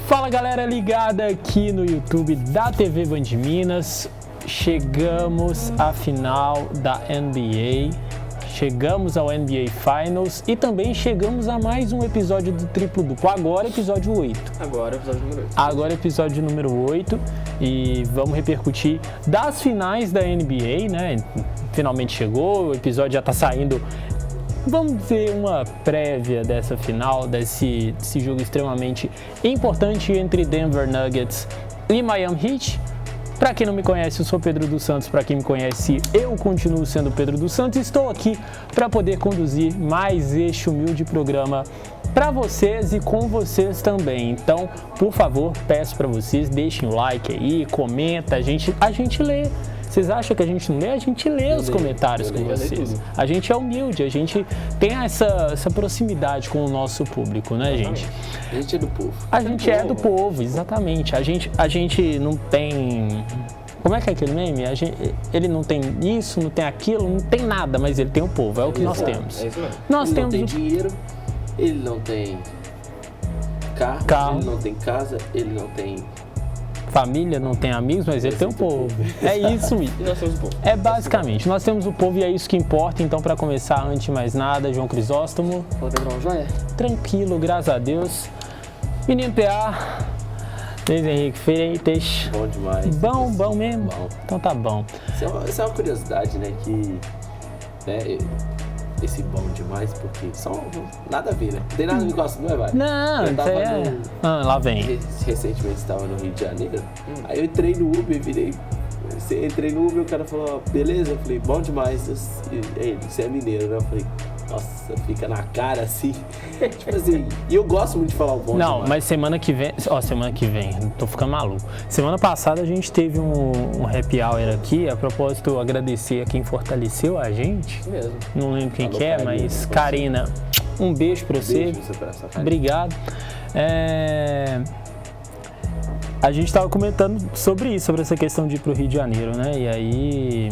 Fala galera ligada aqui no YouTube da TV Band Minas, chegamos à final da NBA, chegamos ao NBA Finals e também chegamos a mais um episódio do Triplo Duplo, agora episódio 8. Agora episódio número 8. Agora episódio número 8 e vamos repercutir das finais da NBA, né? Finalmente chegou, o episódio já tá saindo. Vamos dizer uma prévia dessa final, desse jogo extremamente importante entre Denver Nuggets e Miami Heat. Para quem não me conhece, eu sou Pedro dos Santos. Para quem me conhece, eu continuo sendo Pedro dos Santos. Estou aqui para poder conduzir mais este humilde programa para vocês e com vocês também. Então, por favor, peço para vocês, deixem o like aí, comenta, a gente lê. Vocês acham que a gente não lê? A gente lê os comentários com vocês. A gente é humilde, a gente tem essa proximidade com o nosso público, né, gente? A gente é do povo. A gente é do povo, exatamente. A gente não tem... Como é que é aquele meme? Ele não tem isso, não tem aquilo, não tem nada, mas ele tem o povo, é o que nós temos. É isso mesmo. Ele não tem dinheiro, ele não tem carro, ele não tem casa, ele não tem... família, não tem amigos, mas ele tem o povo. É isso, e nós temos o povo. É basicamente, nós temos o povo e é isso que importa. Então, para começar, antes de mais nada, João Crisóstomo. Fala, Pedrão, joia? Tranquilo, graças a Deus. Menino PA, Luiz Henrique Freitas. Bom demais. Bom mesmo? Bom. Então tá bom. Isso é uma curiosidade, né, que... Né, esse bom demais, porque só nada a ver, né? Não tem nada a ver com isso, não é, vai? Não, isso é... lá vem. Recentemente estava no Rio de Janeiro, aí eu entrei no Uber, entrei no Uber, o cara falou, beleza? Eu falei, bom demais. Você é mineiro, né? Eu falei, nossa, fica na cara assim. Tipo assim, e eu gosto muito de falar o bom demais. Não, mas semana que vem, tô ficando maluco. Semana passada a gente teve um happy hour aqui, a propósito, agradecer a quem fortaleceu a gente. Isso mesmo. Não lembro quem Alô, que é, Karina, mas Karina, um beijo pra você. Beijo pra essa Karina. Obrigado. A gente estava comentando sobre essa questão de ir pro Rio de Janeiro, né? E aí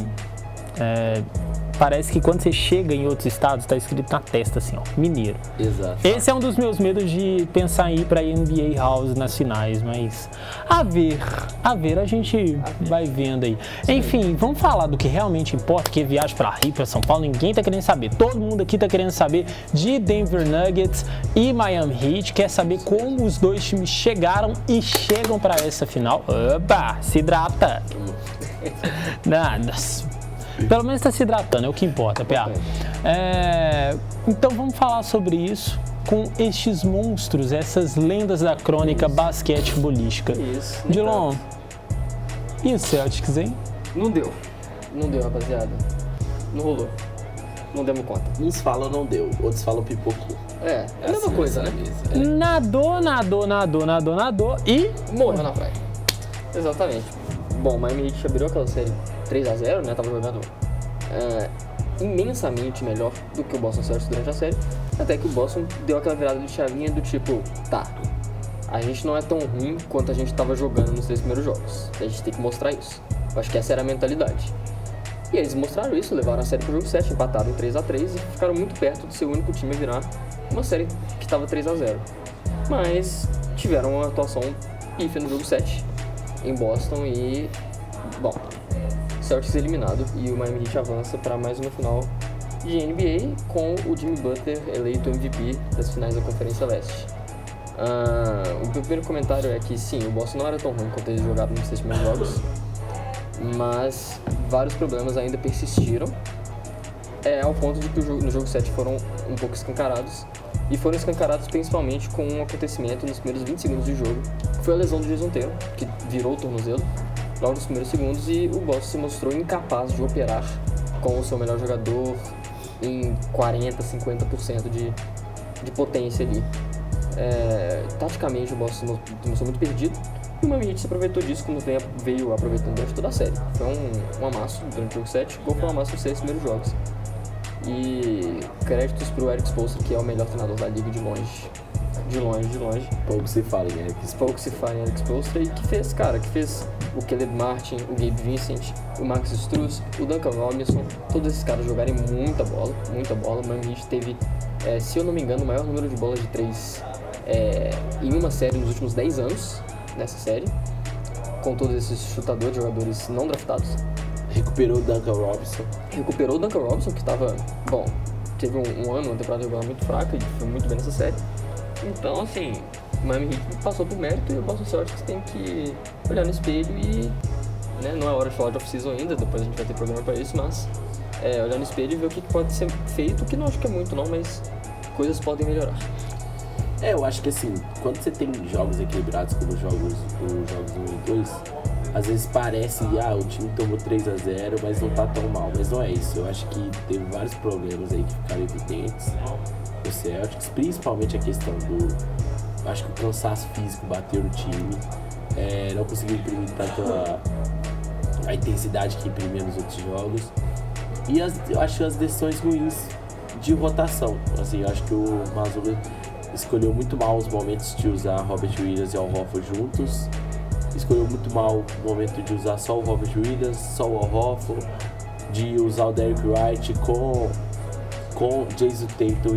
parece que quando você chega em outros estados, tá escrito na testa assim, ó, mineiro. Exato. Esse é um dos meus medos de pensar em ir pra NBA House nas finais, mas a ver, a gente vai vendo aí. Enfim, vamos falar do que realmente importa, que é viagem pra Rio, pra São Paulo, ninguém tá querendo saber. Todo mundo aqui tá querendo saber de Denver Nuggets e Miami Heat, quer saber como os dois times chegaram e chegam pra essa final. Opa, se hidrata. Nada. Pelo menos está se hidratando, é o que importa, PA. Então vamos falar sobre isso com estes monstros, essas lendas da crônica basquetebolística. Isso. Dilon, e o Celtics, hein? Não deu, rapaziada. Não rolou. Não demos conta. Uns falam não deu, outros falam pipocou. É a mesma coisa, né? Nadou e... morreu na praia. Exatamente. Bom, o Miami Heat abriu aquela série 3-0, né? Tava jogando imensamente melhor do que o Boston Celtics durante a série. Até que o Boston deu aquela virada de chavinha do tipo, tá, a gente não é tão ruim quanto a gente tava jogando nos 3 primeiros jogos. A gente tem que mostrar isso. Eu acho que essa era a mentalidade. E eles mostraram isso, levaram a série pro jogo 7, empataram em 3-3 e ficaram muito perto de ser o único time a virar uma série que tava 3-0. Mas tiveram uma atuação pífia no jogo 7 em Boston e, bom, Celtics eliminado e o Miami Heat avança para mais uma final de NBA com o Jimmy Butler eleito MVP das finais da Conferência Leste. O meu primeiro comentário é que sim, o Boston não era tão ruim quanto eles jogaram nos 6 primeiros jogos, mas vários problemas ainda persistiram, ao ponto de que no jogo 7 foram um pouco escancarados, e foram escancarados principalmente com um acontecimento nos primeiros 20 segundos de jogo, que foi a lesão do Jason Tatum, que virou o tornozelo logo nos primeiros segundos, e o Boston se mostrou incapaz de operar com o seu melhor jogador em 40%, 50% de potência ali. Taticamente o Boston se mostrou muito perdido, e o Miami Heat se aproveitou disso como veio aproveitando durante toda a série. Foi um amasso durante o jogo 7, o gol foi um amasso nos 6 primeiros jogos. E créditos pro Eric Spoelstra, que é o melhor treinador da liga de longe. de longe, de longe. Pouco se fala em Eric Pouco se fala em Eric Spoelstra e que fez o Caleb Martin, o Gabe Vincent, o Max Struz, o Duncan Robinson, todos esses caras jogarem muita bola. O Miami Heat teve, se eu não me engano, o maior número de bolas de 3 em uma série nos últimos 10 anos, nessa série, com todos esses chutadores, jogadores não draftados. Recuperou o Duncan Robinson, que estava, bom, teve uma temporada regular muito fraca e foi muito bem nessa série. Então, assim, o Miami Heat passou por mérito e o Boston Celtics tem que olhar no espelho e, né, não é hora de falar de off-season ainda, depois a gente vai ter programa para isso, mas olhar no espelho e ver o que pode ser feito, que não acho que é muito não, mas coisas podem melhorar. Eu acho que assim, quando você tem jogos equilibrados como os jogos 1 e 2, às vezes parece, o time tomou 3-0, mas não tá tão mal, mas não é isso. Eu acho que teve vários problemas aí que ficaram evidentes no Celtics, principalmente a questão acho que o cansaço físico bateu no time, não conseguiu imprimir tanto a intensidade que imprimia nos outros jogos, e eu acho as decisões ruins de rotação. Assim, eu acho que o Mazzulla escolheu muito mal os momentos de usar Robert Williams e Al Horford juntos, escolheu muito mal o momento de usar só o Robert Williams, só o Al Horford, de usar o Derrick White com Jason Tatum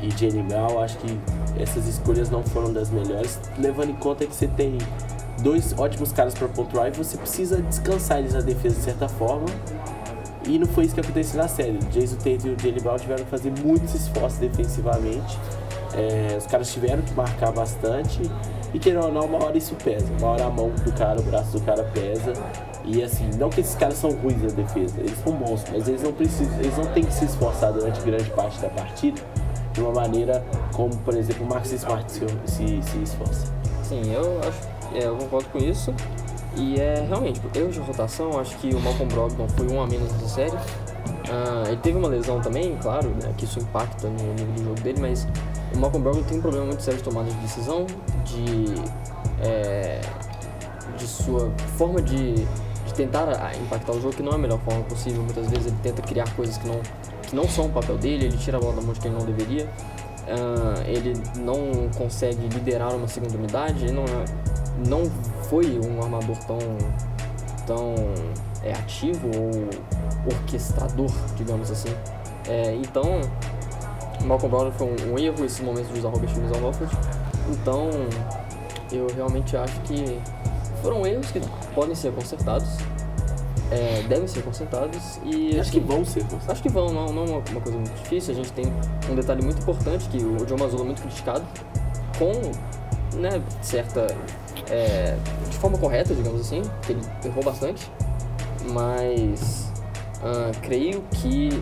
e Jaylen Brown. Acho que essas escolhas não foram das melhores, levando em conta que você tem 2 ótimos caras para pontuar e você precisa descansar eles na defesa de certa forma, e não foi isso que aconteceu na série. Jason Tatum e o Jaylen Brown tiveram que fazer muitos esforços defensivamente, os caras tiveram que marcar bastante, e querendo ou não, uma hora isso pesa, uma hora a mão do cara, o braço do cara pesa. E assim, não que esses caras são ruins na defesa, eles são bons, mas eles não têm que se esforçar durante grande parte da partida de uma maneira como, por exemplo, o Marcus Smart se esforça. Sim, eu concordo com isso. E realmente, por erros de rotação, acho que o Malcolm Brogdon foi um a menos nessa série. Ele teve uma lesão também, claro, né, que isso impacta no nível do jogo dele, mas o Malcolm Brogdon tem um problema muito sério de tomada de decisão, de sua forma de tentar impactar o jogo, que não é a melhor forma possível. Muitas vezes ele tenta criar coisas que não são o papel dele, ele tira a bola da mão de quem não deveria, ele não consegue liderar uma segunda unidade, ele não foi um armador tão ativo ou orquestrador, digamos assim. Então, Malcolm Brogdon foi um erro esse momento de usar Robert Williams ao Horford. Então, eu realmente acho que foram erros que podem ser consertados, devem ser consertados, e acho que vão ser consertados. Acho que vão, não é uma coisa muito difícil. A gente tem um detalhe muito importante, que o Joe Mazzulla é muito criticado, com, né, de forma correta, digamos assim, que ele errou bastante, mas creio que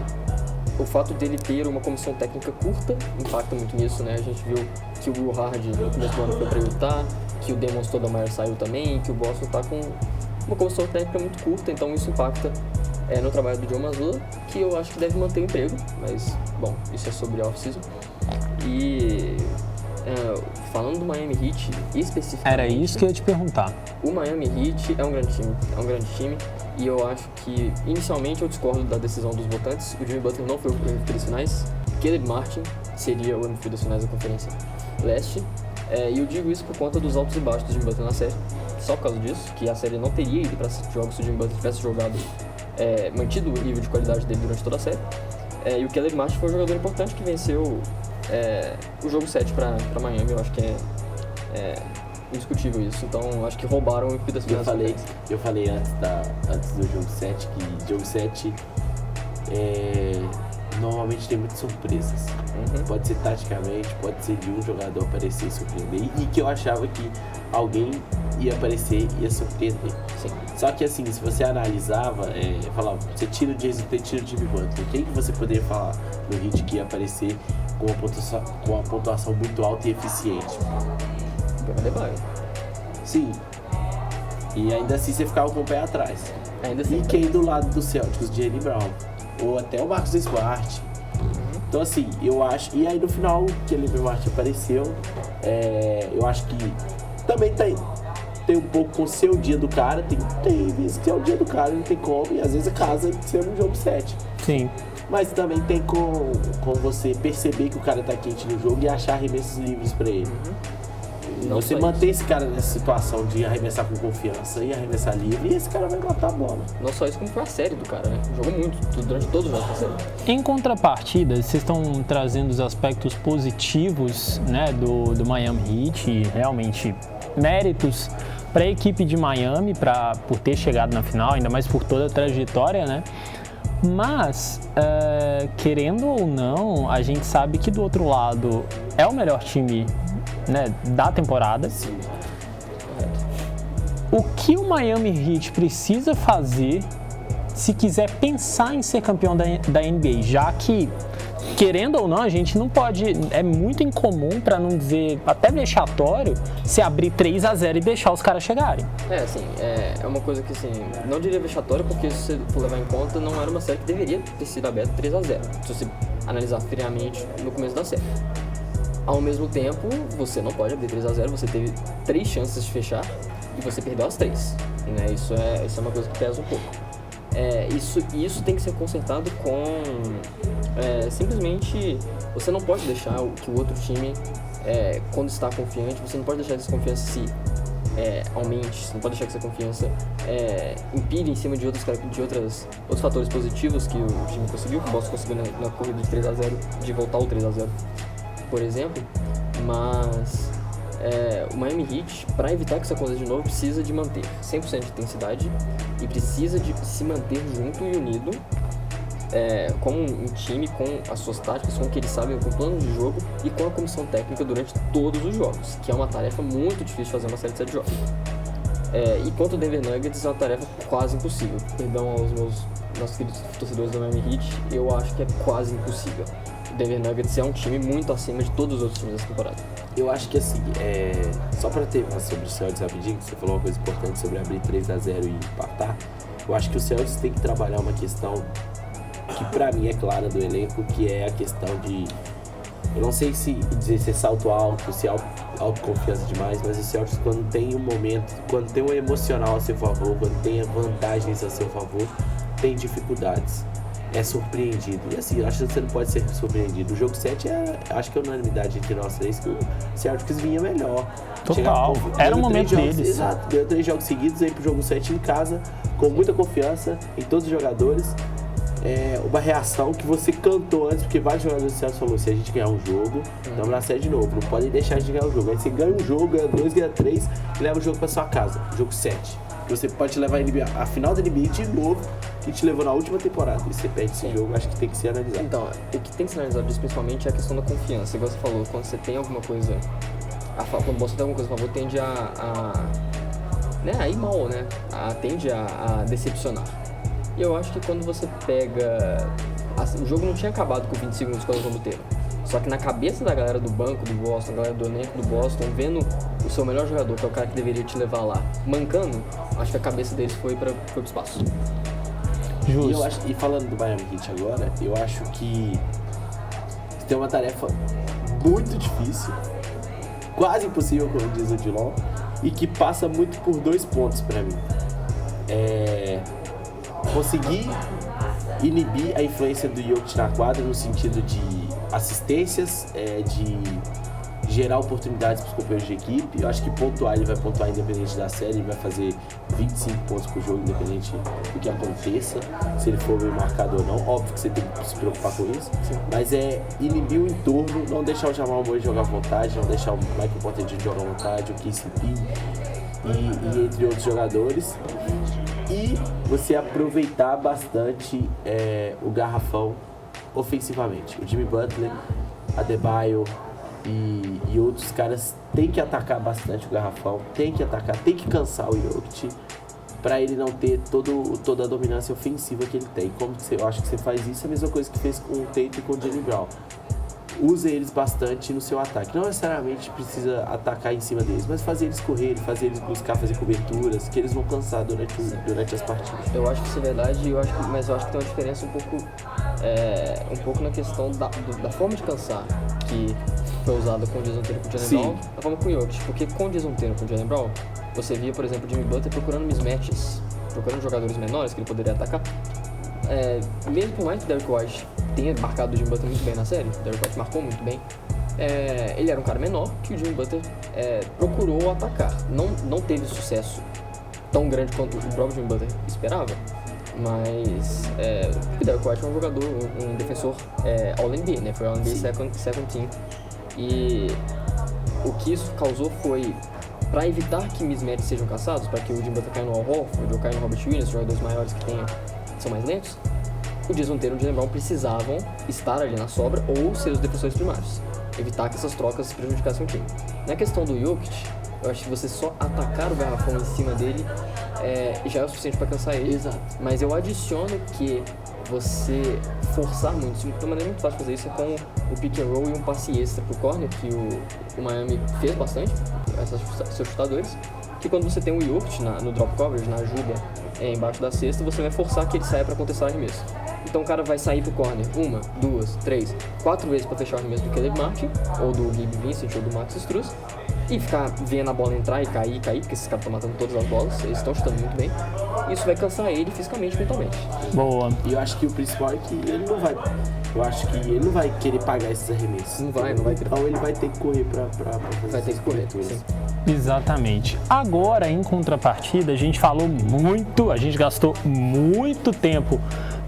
o fato dele ter uma comissão técnica curta impacta muito nisso, né? A gente viu que o Will Hard no começo do ano foi para Utah, que o Demon Stoudemire saiu também, que o Boston está com uma comissão técnica muito curta, então isso impacta no trabalho do Joe Mazzulla, que eu acho que deve manter o emprego, mas, bom, isso é sobre a off-season. E falando do Miami Heat especificamente... Era isso que eu ia te perguntar. O Miami Heat é um grande time, e eu acho que, inicialmente, eu discordo da decisão dos votantes. O Jimmy Butler não foi o MVP das finais, Caleb Martin seria o MVP das finais da Conferência Leste, e eu digo isso por conta dos altos e baixos do Jimmy Butler na série, só por causa disso, que a série não teria ido para 7 jogos se o Jimmy Butler tivesse jogado, mantido o nível de qualidade dele durante toda a série. E o Caleb Martin foi um jogador importante que venceu o jogo 7 para Miami. Eu acho que é indiscutível isso. Então, eu acho que roubaram o MVP das finais. Eu falei antes do jogo 7 que jogo 7 normalmente tem muitas surpresas. Pode ser taticamente, pode ser de um jogador aparecer e surpreender, e que eu achava que alguém ia aparecer e ia surpreender. Sim. Só que assim, se você analisava, falava, você tira o Jason, tira o Jimmy Butler, quem que você poderia falar no Heat que ia aparecer com uma pontuação muito alta e eficiente? Sim. E ainda assim você ficava com o pé atrás. Ainda assim, e quem do lado do Celtics? Jaylen Brown, ou até o Marcus Smart. Então assim, eu acho... E aí no final, que o Caleb Martin apareceu, eu acho que também tem um pouco com o seu dia do cara, tem vezes que é o dia do cara, não tem como, e às vezes casa sendo um jogo 7. Sim. Mas também tem com você perceber que o cara tá quente no jogo e achar arremessos livres pra ele. Não Você só manter esse cara nessa situação de arremessar com confiança e arremessar livre, e esse cara vai matar a bola. Não só isso, como foi a série do cara, né? Jogou muito, durante todos os jogos da série. Em contrapartida, vocês estão trazendo os aspectos positivos, né, do Miami Heat, e realmente méritos para a equipe de Miami por ter chegado na final, ainda mais por toda a trajetória, né? Mas, querendo ou não, a gente sabe que do outro lado é o melhor time, né, da temporada. Sim. O que o Miami Heat precisa fazer se quiser pensar em ser campeão da NBA, já que, querendo ou não, a gente não pode, é muito incomum, para não dizer até vexatório, se abrir 3-0 e deixar os caras chegarem. Assim, é uma coisa que, assim, não diria vexatória, porque se você for levar em conta, não era uma série que deveria ter sido aberta 3-0, se você analisar friamente no começo da série. Ao mesmo tempo, você não pode abrir 3-0, você teve 3 chances de fechar e você perdeu as 3, né? Isso é uma coisa que pesa um pouco. Isso tem que ser consertado com... simplesmente, você não pode deixar que o outro time, quando está confiante, você não pode deixar que essa confiança se aumente, você não pode deixar que essa confiança impire em cima de outros fatores positivos que o time conseguiu, que o Boston conseguiu na corrida de 3-0, de voltar ao 3-0, por exemplo. Mas o Miami Heat, para evitar que isso aconteça de novo, precisa de manter 100% de intensidade e precisa de se manter junto e unido, como um time, com as suas táticas, com o que eles sabem, com o plano de jogo e com a comissão técnica durante todos os jogos, que é uma tarefa muito difícil de fazer uma série de 7 jogos. E quanto ao Denver Nuggets, é uma tarefa quase impossível. Perdão aos nossos queridos torcedores do Miami Heat, eu acho que é quase impossível. O Denver Nuggets é um time muito acima de todos os outros times dessa temporada. Eu acho que assim, só pra terminar sobre o Celtics rapidinho, você falou uma coisa importante sobre abrir 3-0 e empatar. Eu acho que o Celtics tem que trabalhar uma questão que pra mim é clara do elenco, que é a questão de... Eu não sei se dizer se é salto alto, se é autoconfiança demais, mas o Celtics, quando tem um momento, quando tem um emocional a seu favor, quando tem vantagens a seu favor, tem dificuldades. É surpreendido. E assim, eu acho que você não pode ser surpreendido. O jogo 7 acho que é unanimidade entre nós 3 que o Celtics vinha melhor. Total. Era o momento deles. Exato. Deu 3 jogos seguidos aí pro jogo 7 em casa, com muita confiança em todos os jogadores. Uma reação que você cantou antes, porque vários jogadores do Celtics falaram: se a gente ganhar um jogo, vamos na série de novo. Não podem deixar de ganhar o jogo. Aí você ganha um jogo, ganha 2, ganha 3 e leva o jogo pra sua casa. Jogo 7. Você pode levar a final da NBA de novo, que te levou na última temporada. E você perde esse jogo, acho que tem que ser analisado. Então, o que tem que ser analisado disso, principalmente, é a questão da confiança. Igual você falou, quando você tem alguma coisa quando você tem alguma coisa a favor, tende a ir mal, né? Tende a decepcionar. E eu acho que quando você pega... o jogo não tinha acabado com 20 segundos quando nós vamos ter. Só que na cabeça da galera do banco do Boston, a galera do elenco do Boston, vendo o seu melhor jogador, que é o cara que deveria te levar lá, mancando, acho que a cabeça deles foi pro espaço. Justo. E falando do Miami Heat agora, eu acho que tem uma tarefa muito difícil, quase impossível, como diz o Dilon, e que passa muito por 2 pontos pra mim. Conseguir inibir a influência do Jokic na quadra no sentido de assistências, de gerar oportunidades para os companheiros de equipe. Eu acho que pontuar, ele vai pontuar independente da série, ele vai fazer 25 pontos por jogo, independente do que aconteça, se ele for bem marcado ou não. Óbvio que você tem que se preocupar com isso, mas inibir o entorno, não deixar o Jamal Murray jogar à vontade, não deixar o Michael Porter Jr. jogar à vontade, o KCP e entre outros jogadores. E você aproveitar bastante o garrafão ofensivamente. O Jimmy Butler, Adebayo e outros caras têm que atacar bastante o garrafão, tem que cansar o Jokic para ele não ter toda a dominância ofensiva que ele tem. Eu acho que você faz isso, a mesma coisa que fez com o Tate e com o Jaylen Brown. Usa eles bastante no seu ataque. Não necessariamente precisa atacar em cima deles, mas fazer eles correr, fazer eles buscar fazer coberturas, que eles vão cansar durante as partidas. Eu acho que isso é verdade, mas eu acho que tem uma diferença um pouco na questão da forma de cansar, que foi usada com o Jason Tatum e com o Jaylen Brown, da forma com o Jokic. Porque com o Jason Tatum e com o Jaylen Brown, você via, por exemplo, o Jimmy Butler procurando mismatches, procurando jogadores menores que ele poderia atacar. Mesmo por mais que o Derrick White tenha marcado o Jimmy Butler muito bem na série, o Derrick White marcou muito bem, ele era um cara menor que o Jimmy Butler procurou atacar. Não teve sucesso tão grande quanto o próprio Jimmy Butler esperava, mas o Derrick White é um jogador, um defensor All-NBA, né? Foi All-NBA second team. E o que isso causou foi, para evitar que mismatches sejam caçados, para que o Jimmy Butler caia no Al Horford ou caia no Robert Williams, jogadores maiores que são mais lentos, o Jason Tatum e o Jaylen Brown precisavam estar ali na sobra ou ser os defensores primários, evitar que essas trocas prejudicassem o time. Na questão do Jokic, eu acho que você só atacar o garrafão em cima dele já é o suficiente para cansar ele. Exato. Mas eu adiciono que você forçar muito, de uma maneira muito fácil de fazer isso é com o pick and roll e um passe extra pro corner, que o Miami fez bastante, seus chutadores, que quando você tem o Jokic no drop coverage, na ajuda embaixo da cesta, você vai forçar que ele saia para contestar o arremesso. Então o cara vai sair pro corner 1, 2, 3, 4 vezes para fechar o arremesso do Caleb Martin, ou do Gabe Vincent, ou do Max Strus, e ficar vendo a bola entrar e cair, porque esses caras estão matando todas as bolas, eles estão chutando muito bem. Isso vai cansar ele fisicamente e mentalmente. Boa. E eu acho que o principal é que ele não vai. Eu acho que ele não vai querer pagar esses arremessos. Não vai querer. Então ele vai ter que correr pra fazer. Vai ter que correr, sim. Exatamente. Agora, em contrapartida, a gente falou muito, a gente gastou muito tempo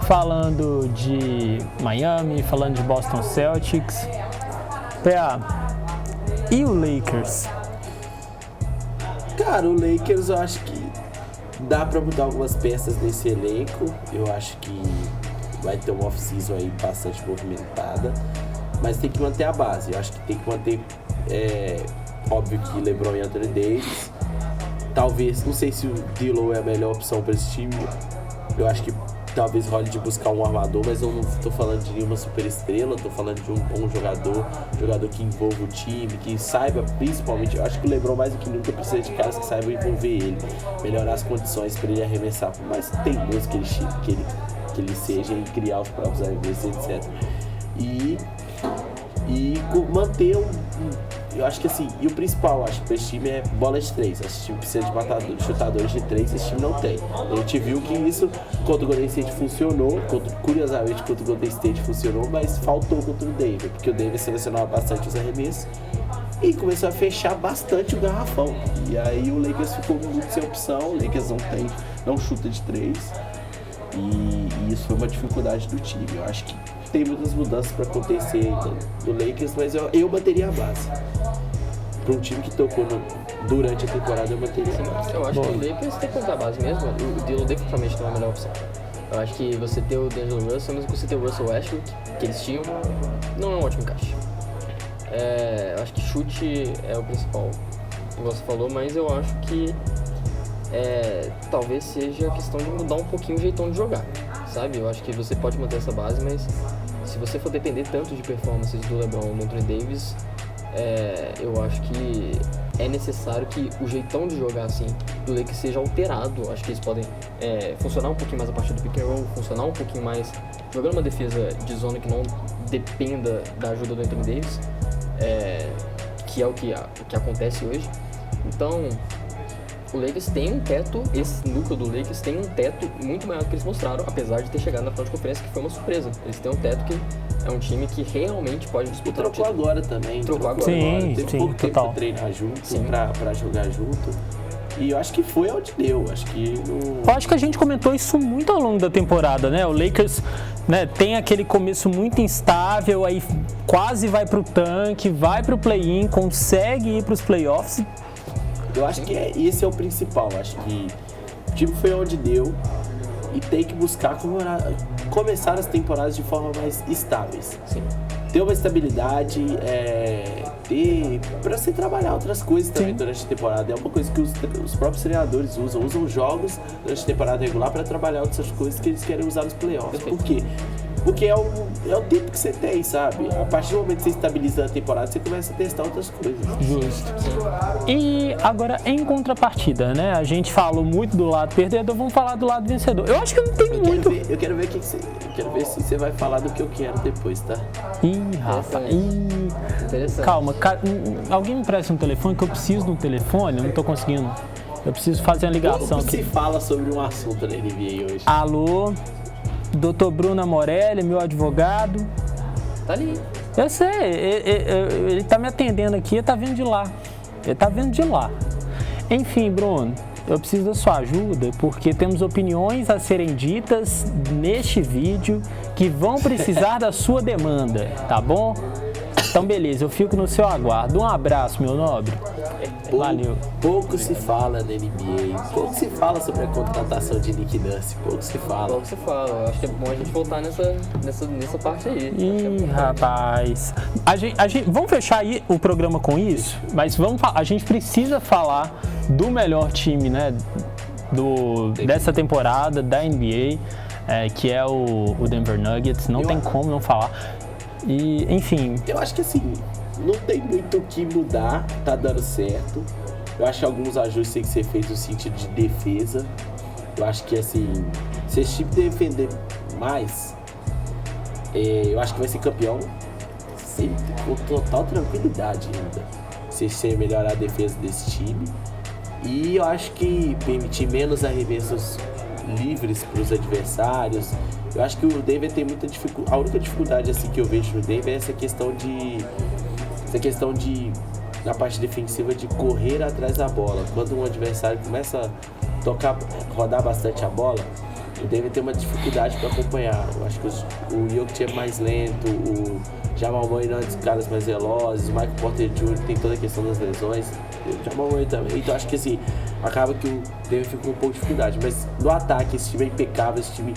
falando de Miami, falando de Boston Celtics. PA, e o Lakers? Cara, o Lakers eu acho que dá pra mudar algumas peças nesse elenco. Eu acho que vai ter uma off-season aí bastante movimentada, mas tem que manter a base. Eu acho que tem que manter, óbvio que LeBron e Anthony Davis. Talvez, não sei se o D'Lo é a melhor opção para esse time. Eu acho que talvez role de buscar um armador, mas eu não tô falando de nenhuma super estrela, tô falando de um bom jogador que envolva o time, que saiba, principalmente, eu acho que o LeBron mais do que nunca precisa de caras que saibam envolver ele, melhorar as condições para ele arremessar, por mais teimoso que ele seja, em criar os próprios arremessos, etc. E manter eu acho que assim, e o principal, acho que esse time é bola de 3. Esse time precisa de chutadores de 3, esse time não tem. A gente viu que isso contra o Golden State funcionou, curiosamente contra o Golden State funcionou, mas faltou contra o Denver, porque o Denver selecionava bastante os arremessos e começou a fechar bastante o garrafão. E aí o Lakers ficou muito sem opção, o Lakers não chuta de 3 e isso foi uma dificuldade do time. Eu acho que tem muitas mudanças para acontecer ainda do Lakers, mas eu bateria a base. Para um time que tocou durante a temporada, eu bateria a base. Eu acho que o Lakers tem que contar a base mesmo. O D'Lo definitivamente não é a melhor opção. Eu acho que você ter o D'Angelo Russell, mesmo que você ter o Russell Westbrook, que eles tinham, não é um ótimo encaixe. Eu acho que chute é o principal, como você falou, mas eu acho que talvez seja a questão de mudar um pouquinho o jeitão de jogar, sabe? Eu acho que você pode manter essa base, mas se você for depender tanto de performances do LeBron ou do Anthony Davis, eu acho que é necessário que o jeitão de jogar assim do Lakers seja alterado. Acho que eles podem funcionar um pouquinho mais a partir do pick and roll, funcionar um pouquinho mais jogando uma defesa de zona que não dependa da ajuda do Anthony Davis, que é o que acontece hoje. Então o Lakers tem um teto, esse núcleo do Lakers tem um teto muito maior do que eles mostraram, apesar de ter chegado na final de conferência, que foi uma surpresa. Eles têm um teto que é um time que realmente pode disputar. E trocou agora também. Trocou agora. Sim, teve pouco tempo pra treinar junto, pra jogar junto. E eu acho que foi onde deu. Acho que Eu acho que a gente comentou isso muito ao longo da temporada, né? O Lakers, né, tem aquele começo muito instável, aí quase vai pro tanque, vai pro play-in, consegue ir pros playoffs. Eu acho que esse é o principal. Acho que o time foi onde deu e tem que buscar começar as temporadas de forma mais estáveis. Sim. Ter uma estabilidade, para você trabalhar outras coisas também durante a temporada. É uma coisa que os próprios treinadores usam jogos durante a temporada regular para trabalhar outras coisas que eles querem usar nos playoffs. Por quê? Porque é o tempo que você tem, sabe? A partir do momento que você estabiliza a temporada, você começa a testar outras coisas. Justo. E agora, em contrapartida, né? A gente falou muito do lado perdedor, vamos falar do lado vencedor. Eu acho que não tem muito... Eu quero ver se você vai falar do que eu quero depois, tá? Ih, Rafa. Interessante. Calma, alguém me presta um telefone, que eu preciso de um telefone, eu não tô conseguindo Eu preciso fazer uma ligação Pouco aqui. se fala sobre um assunto na NBA hoje. Alô, Dr. Bruno Morelli, meu advogado. Tá ali. Eu sei, ele tá me atendendo aqui, ele tá vindo de lá. Ele tá vindo de lá. Enfim, Bruno, eu preciso da sua ajuda porque temos opiniões a serem ditas neste vídeo que vão precisar da sua demanda, tá bom? Então, beleza, eu fico no seu aguardo. Um abraço, meu nobre. Valeu. Pouco se fala na NBA, pouco se fala sobre a contratação de Nick Nurse, pouco se fala. Logo que você fala. Eu acho que é bom a gente voltar nessa parte aí. Ih, rapaz. Vamos fechar aí o programa com isso? Mas a gente precisa falar do melhor time, né? Dessa temporada da NBA, que é o Denver Nuggets. Não tem como não falar. E, enfim. Eu acho que assim, não tem muito o que mudar, tá dando certo. Eu acho que alguns ajustes têm que ser feitos no sentido de defesa. Eu acho que assim, se esse time defender mais, eu acho que vai ser campeão com total tranquilidade ainda. Se melhorar a defesa desse time. E eu acho que permitir menos arremessos livres para os adversários. Eu acho que o Denver tem muita dificuldade. A única dificuldade assim que eu vejo no Denver é essa questão de na parte defensiva de correr atrás da bola. Quando um adversário começa a rodar bastante a bola, o Denver tem uma dificuldade para acompanhar. Eu acho que o Jokic é mais lento, o Jamal Murray não é dos caras mais velozes, o Michael Porter Jr. tem toda a questão das lesões, o Jamal Murray também. Então acho que assim, acaba que o Denver fica com um pouco de dificuldade. Mas no ataque, esse time é impecável, esse time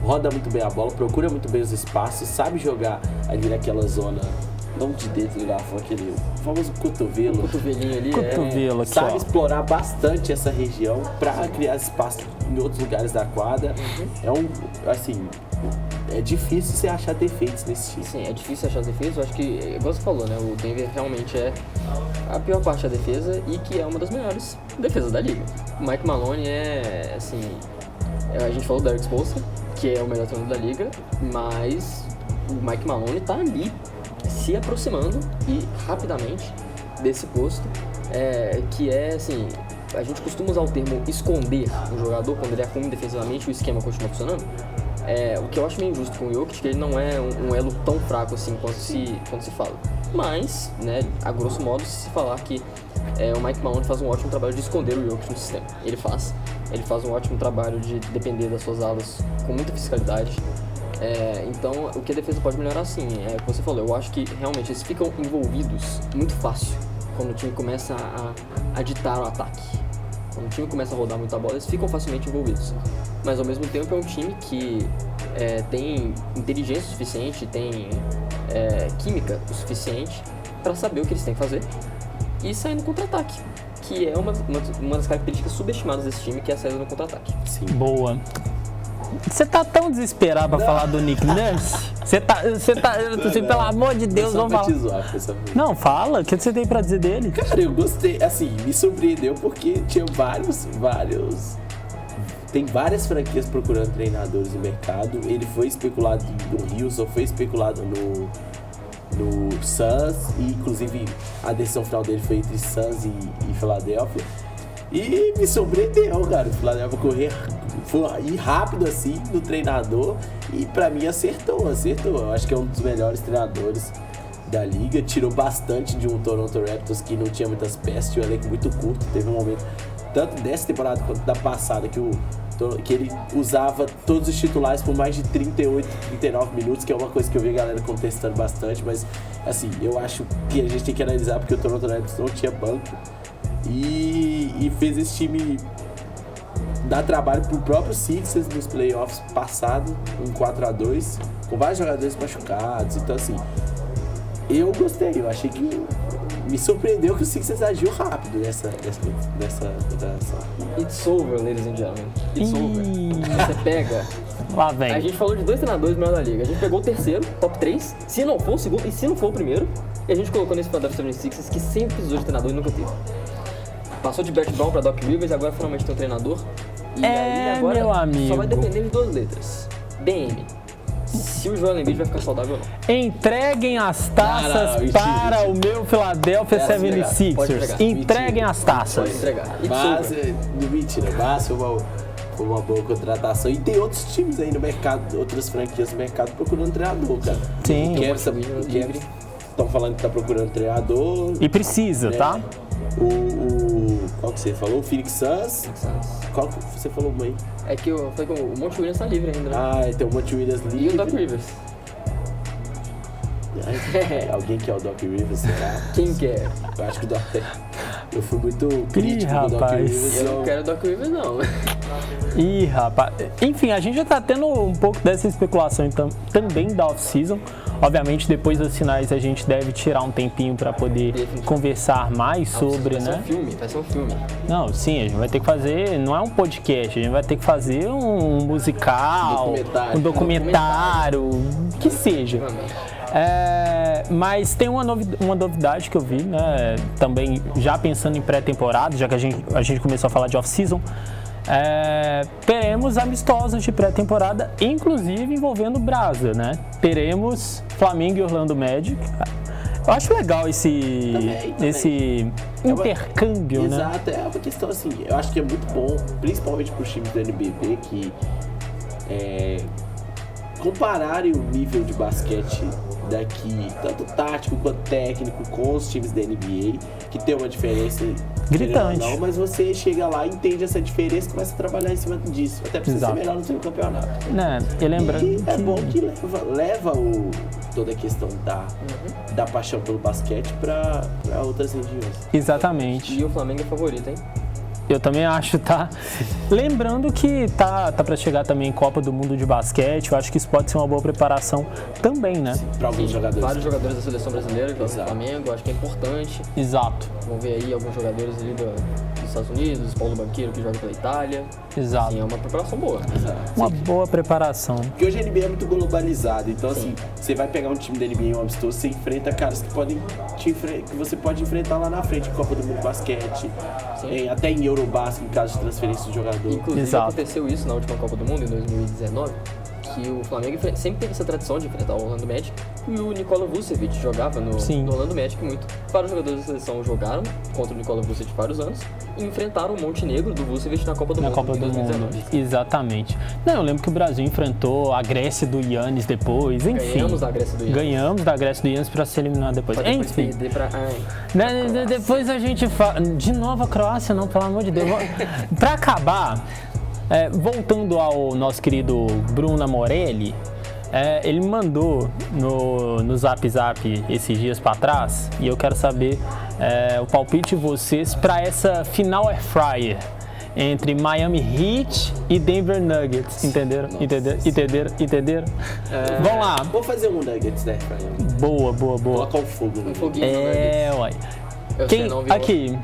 roda muito bem a bola, procura muito bem os espaços, sabe jogar ali naquela zona, não de dentro do garrafão, aquele famoso cotovelo. Cotovelinho ali. Cotovelo aqui, Sabe ó. explorar bastante essa região para criar espaço em outros lugares da quadra. É difícil você achar defeitos nesse time. Sim, é difícil achar defesa. Eu acho que, igual você falou, né? O Denver realmente é a pior parte da defesa e que é uma das melhores defesas da liga. O Mike Maloney a gente falou do Erik Spoelstra, que é o melhor treinador da liga, mas o Mike Maloney tá ali se aproximando e rapidamente desse posto, que é assim, a gente costuma usar o termo esconder um jogador quando ele é ruim defensivamente e o esquema continua funcionando. O que eu acho meio injusto com o Jokic, que ele não é um elo tão fraco assim quanto se fala. Mas, né, a grosso modo, se falar que o Mike Maloney faz um ótimo trabalho de esconder o Jokic no sistema. Ele faz um ótimo trabalho de depender das suas alas com muita fiscalidade. Então, o que a defesa pode melhorar sim, é o que você falou. Eu acho que realmente eles ficam envolvidos muito fácil quando o time começa a ditar o ataque. Quando o time começa a rodar muita bola, eles ficam facilmente envolvidos. Mas ao mesmo tempo é um time que tem inteligência suficiente, tem química o suficiente para saber o que eles têm que fazer e sair no contra-ataque, que é uma das características subestimadas desse time, que é a saída no contra-ataque. Sim. Boa. Você tá tão desesperado pra falar do Nick Nurse? Você tá assim, pelo amor de Deus, vamos falar. Não, fala, o que você tem pra dizer dele? Cara, eu gostei, assim, me surpreendeu porque tinha tem várias franquias procurando treinadores no mercado. Ele foi especulado no Houston, foi especulado no Suns, e inclusive a decisão final dele foi entre Suns e Philadelphia. E me surpreendeu, cara. O Philadelphia foi ir rápido assim no treinador e pra mim acertou. Eu acho que é um dos melhores treinadores da liga. Tirou bastante de um Toronto Raptors que não tinha muitas peças, tinha um elenco muito curto. Teve um momento, tanto dessa temporada quanto da passada, que ele usava todos os titulares por mais de 38, 39 minutos, que é uma coisa que eu vi a galera contestando bastante, mas assim, eu acho que a gente tem que analisar porque o Toronto Raptors não tinha banco e fez esse time dar trabalho pro próprio Sixers nos playoffs passado, um 4-2, com vários jogadores machucados. Então assim, eu gostei, eu achei que me surpreendeu que o Sixers agiu rápido nessa. It's over, ladies and gentlemen. It's over. Você pega. Lá vem. A gente falou de 2 treinadores melhor da liga. A gente pegou o terceiro, top 3, se não for o segundo e se não for o primeiro. E a gente colocou nesse Philadelphia 76ers que sempre precisou de treinador e nunca teve. Passou de Brett Brown pra Doc Rivers e agora finalmente tem um treinador. E aí agora meu amigo, só vai depender de 2 letras. BM. se o Joel Embiid vai ficar saudável ou não. Entreguem as taças não, para o meu Philadelphia Pode 76ers. entregar. Entreguem as taças. Pode entregar. E Mas, mentira, mas foi uma boa contratação. E tem outros times aí no mercado, outras franquias no mercado procurando treinador, cara. Sim. Estão falando que tá procurando treinador. E precisa, tá? Qual que você falou? O Phoenix Suns. Qual que você falou, mãe? É que eu falei que o Monte Williams tá livre ainda, né? Ah, tem o Monte Williams E livre. o Doc Rivers. Alguém quer o Doc Rivers, será? Quem quer? Eu acho que o Doc... Eu fui muito crítico do Doc rapaz. Rivers. Eu não quero o Doc Rivers, não. Ih, rapaz. Enfim, a gente já tá tendo um pouco dessa especulação então, também da off-season. Obviamente, depois das finais, a gente deve tirar um tempinho para poder conversar mais sobre, né? Vai ser um filme. Não, sim, a gente vai ter que fazer, não é um podcast, a gente vai ter que fazer um musical, um documentário, que seja. Mas tem uma novidade que eu vi, né? Também já pensando em pré-temporada, já que a gente começou a falar de off-season. Teremos amistosos de pré-temporada, inclusive envolvendo Brasa, né? Teremos Flamengo e Orlando Magic. Eu acho legal esse intercâmbio, né? Exato, é uma questão assim, eu acho que é muito bom, principalmente para os times do NBB, que compararem o nível de basquete daqui, tanto tático quanto técnico, com os times da NBA, que tem uma diferença gritante. Não, mas você chega lá, entende essa diferença e começa a trabalhar em cima disso, até pra você ser melhor no seu campeonato. Né? E lembrando e é bom que leva toda a questão da paixão pelo basquete para outras regiões. Exatamente. E o Flamengo é favorito, hein? Eu também acho, tá? Lembrando que tá para chegar também Copa do Mundo de basquete, eu acho que isso pode ser uma boa preparação também, né? Para alguns jogadores. Vários jogadores da seleção brasileira que vão no Flamengo, acho que é importante. Exato. Vamos ver aí alguns jogadores ali dos Estados Unidos, Paulo Banqueiro que joga pela Itália. Exato. Sim, é uma preparação boa. Uma boa preparação. Porque hoje a NBA é muito globalizado, então assim, você vai pegar um time da NBA em um amistoso, você enfrenta caras que que você pode enfrentar lá na frente, em Copa do Mundo de basquete, até em Eurobasket, em caso de transferência de jogador. Inclusive aconteceu isso na última Copa do Mundo, em 2019, que o Flamengo sempre teve essa tradição de enfrentar o Orlando Magic, e o Nikola Vucevic jogava no Orlando Magic muito. Vários jogadores da seleção jogaram contra o Nikola Vucevic vários anos e enfrentaram o Montenegro do Vucevic na Copa do Mundo em 2019. Exatamente. Não, eu lembro que o Brasil enfrentou a Grécia do Yannis depois, enfim. Ganhamos da Grécia do Yannis. Ganhamos da Grécia do Yannis para se eliminar depois. Enfim. Perder pra... Depois a gente fala... De novo a Croácia, não, pelo amor de Deus. Para acabar... voltando ao nosso querido Bruno Morelli, ele me mandou no Zap esses dias para trás e eu quero saber o palpite de vocês para essa final Air Fryer entre Miami Heat e Denver Nuggets. Entenderam? Vamos lá. Vou fazer um Nuggets, né? Boa. Colocar um fogo. Um foguinho uai. Aqui,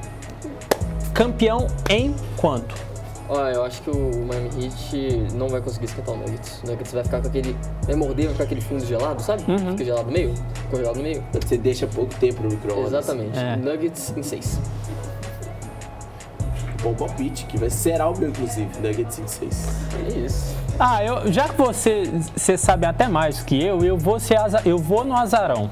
campeão em quanto? Olha, eu acho que o Miami Heat não vai conseguir esquentar o Nuggets. O Nuggets vai ficar com aquele... Vai morder, vai ficar aquele fundo gelado, sabe? Fica gelado no meio, congelado no meio. Você deixa pouco tempo no micro-ondas. Exatamente. Nuggets em 6. Bom palpite, que será o meu, inclusive. Nuggets em 6. É isso. Já que você sabe até mais do que eu vou no azarão.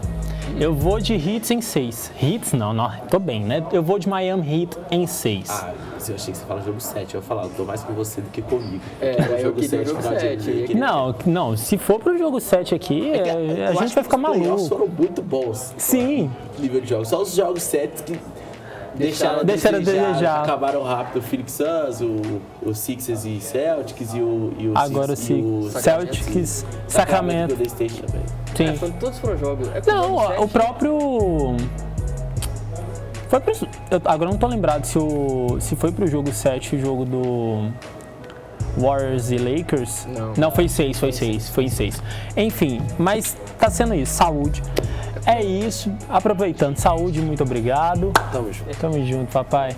Eu vou de Heat em 6. Heat não, tô bem, né? Eu vou de Miami Heat em 6. Mas eu achei que você fala jogo 7. Eu ia falar, eu tô mais com você do que comigo. Eu queria o jogo 7. Não, se for pro jogo 7 aqui, a gente vai ficar maluco. Os foram muito bons. Sim. Nível de jogos. Só os jogos 7 que deixaram a desejar. Acabaram rápido. O Phoenix Suns, o Sixers e Celtics e o agora o Celtics, Sacramento. Sim. Todos foram jogos. O próprio... Agora não tô lembrado se foi pro jogo 7 o jogo do Warriors e Lakers. Não, foi 6. Foi em 6. Enfim, mas tá sendo isso. Saúde. É isso. Aproveitando. Saúde, muito obrigado. Tamo junto, papai.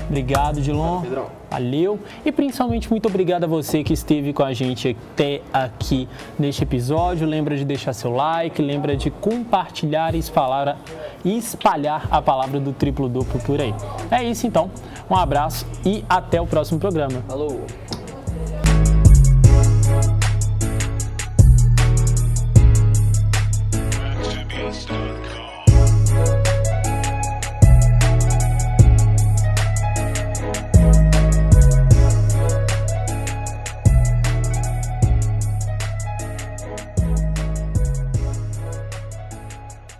Obrigado, Dilon. Valeu. E principalmente muito obrigado a você que esteve com a gente até aqui neste episódio. Lembra de deixar seu like, lembra de compartilhar e espalhar a palavra do triplo duplo por aí. É isso então. Um abraço e até o próximo programa. Falou.